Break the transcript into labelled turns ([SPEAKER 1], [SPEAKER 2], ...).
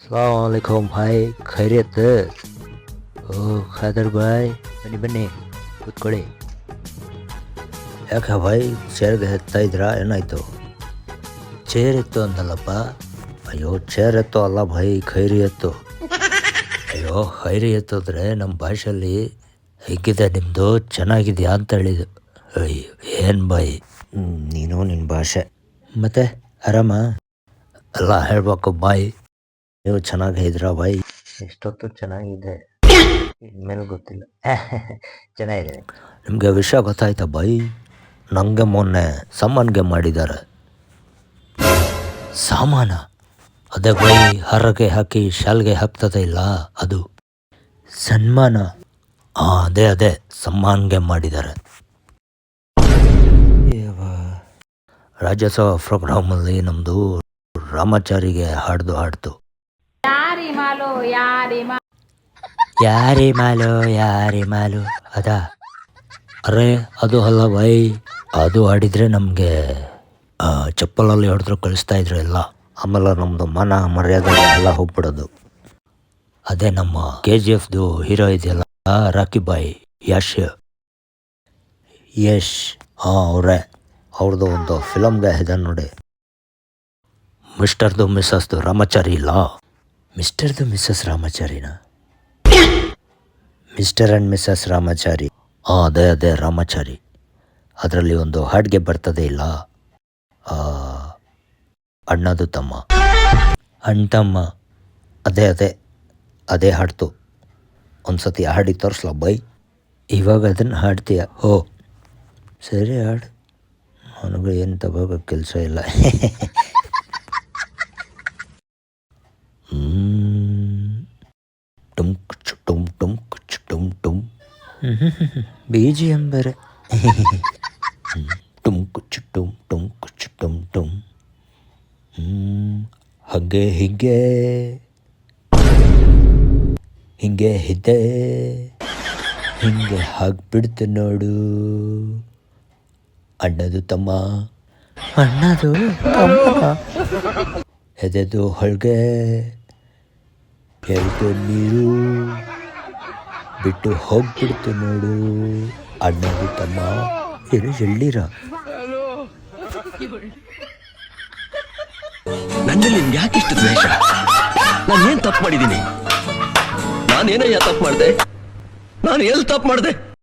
[SPEAKER 1] अस्सलामुअलैकुम भाई खैरियत ಓ ಖಾದರ್ ಬಾಯ್ ಬನ್ನಿ ಬನ್ನಿ ಕೂತ್ಕೊಳ್ಳಿ. ಯಾಕೆ ಭಾಯ್ ಚೇರ್ಗೆ ಎತ್ತಾ ಇದ್ರಾ, ಏನಾಯ್ತು? ಚೇರ್ ಎತ್ತು ಅಂದಲ್ಲಪ್ಪ. ಅಯ್ಯೋ ಚೇರ್ ಎತ್ತು ಅಲ್ಲ ಭಾಯ್, ಖೈರಿ ಎತ್ತು. ಅಯ್ಯೋ ಖೈರಿ ಎತ್ತಿದ್ರೆ ನಮ್ಮ ಭಾಷೆಯಲ್ಲಿ ಹೇಗಿದೆ ನಿಮ್ಮದು, ಚೆನ್ನಾಗಿದೆಯಾ ಅಂತ ಹೇಳಿದ್ದು. ಅಯ್ಯೋ ಏನು ಬಾಯ್ ನೀನು ನಿನ್ನ ಭಾಷೆ. ಮತ್ತೆ ಆರಾಮ ಎಲ್ಲ ಹೇಳ್ಬೇಕು ಬಾಯ್. ನೀವು ಚೆನ್ನಾಗಿದ್ದೀರಾ ಬಾಯ್? ಎಷ್ಟೊತ್ತು ಚೆನ್ನಾಗಿದೆ, ಇನ್ಮೇಲೆ ಗೊತ್ತಿಲ್ಲ. ಚೆನ್ನಾಗಿದೆ. ನಿಮಗೆ ವಿಷಯ ಗೊತ್ತಾಯ್ತಾ ಬಾಯ್? ನನಗೆ ಮೊನ್ನೆ ಸಾಮಾನ್ಗೆ ಮಾಡಿದ್ದಾರೆ. ಸಾಮಾನ? ಅದೇ ಬಾಯ್, ಹರಗೆ ಹಾಕಿ ಶಾಲ್ಗೆ ಹಾಕ್ತದೆ ಇಲ್ಲ ಅದು ಸನ್ಮಾನ. ಅದೇ ಅದೇ ಸಮ್ಮಾನ್ಗೆ ಮಾಡಿದ್ದಾರೆ. ರಾಜ್ಯೋತ್ಸವ ಪ್ರೋಗ್ರಾಮಲ್ಲಿ ನಮ್ಮದು ರಾಮಾಚಾರಿಗೆ ಹಾಡ್ತು. ಯಾರಿ ಮಾಲು ಅದ. ಅರೆ ಅದು ಅಲ್ಲ ಬೈ, ಅದು ಆಡಿದರೆ ನಮಗೆ ಚಪ್ಪಲಲ್ಲಿ ಹೊಡೆದ್ರು ಕಳಿಸ್ತಾ ಇದ್ರು ಎಲ್ಲ. ಆಮೇಲೆ ನಮ್ಮದು ಮಾನ ಮರ್ಯಾದೆ ಎಲ್ಲ ಹೋಗ್ಬಿಡೋದು. ಅದೇ ನಮ್ಮ KGFದು ಹೀರೋ ಇದೆಯಲ್ಲ ರಾಕಿ ಬಾಯ್, ಯಶ್ ಅವರೇ, ಅವ್ರದ್ದು ಒಂದು ಫಿಲಮ್ಗೆ ಇದೆ ನೋಡಿ, ಮಿಸ್ಟರ್ದು ಮಿಸ್ಸಸ್ದು ರಾಮಾಚಾರಿ ಇಲ್ಲ, ಮಿಸ್ಟರ್ದು ಮಿಸ್ಸಸ್ ರಾಮಾಚಾರಿನ, ಮಿಸ್ಟರ್ ಆ್ಯಂಡ್ ಮಿಸ್ಸಸ್ ರಾಮಾಚಾರಿ. ಅದೇ ರಾಮಾಚಾರಿ. ಅದರಲ್ಲಿ ಒಂದು ಹಾಡಿಗೆ ಬರ್ತದೆ ಇಲ್ಲ, ಅಣ್ಣದು ತಮ್ಮ, ಅಣ್ತಮ್ಮ, ಅದೇ ಹಾಡ್ತು. ಒಂದ್ಸತಿ ಹಾಡಿ ತೋರಿಸ್ಲಾ ಬೈ? ಇವಾಗ ಅದನ್ನು ಹಾಡ್ತೀಯ? ಹೋ ಸರಿ ಹಾಡು, ನನಗೂ ಏನು ತಗೋಬೇಕು ಕೆಲಸ ಇಲ್ಲ. ಟುಮ್ BGM ಬೇರೆ. ಟುಮ್ ಹಾಗೆ ಹೀಗೆ ಹಿಂಗೆ ಹಿದ್ದೆ ಹಿಂಗೆ ಹಾಕ್ಬಿಡ್ತು ನೋಡು, ಅಣ್ಣದು ತಮ್ಮ, ಅಣ್ಣದು ತಮ್ಮ, ಎದೆದು ಹೊಳ್ಗೆ ಹೇಳ್ತು ನೀರು ಬಿಟ್ಟು ಹೋಗ್ಬಿಡ್ತು ನೋಡು, ಅಣ್ಣದು ತಮ್ಮ. ಏನು ಎಳ್ಳೀರ?
[SPEAKER 2] ನನ್ನಲ್ಲಿ ನಿಮ್ಗೆ ಯಾಕೆ ಇಷ್ಟು ದ್ವೇಷ? ನಾನೇನ್ ತಪ್ಪು ಮಾಡಿದ್ದೀನಿ? ನಾನೇನಯ್ಯ ತಪ್ಪು ಮಾಡಿದೆ? ನಾನು ಎಲ್ಲಿ ತಪ್ಪು ಮಾಡಿದೆ?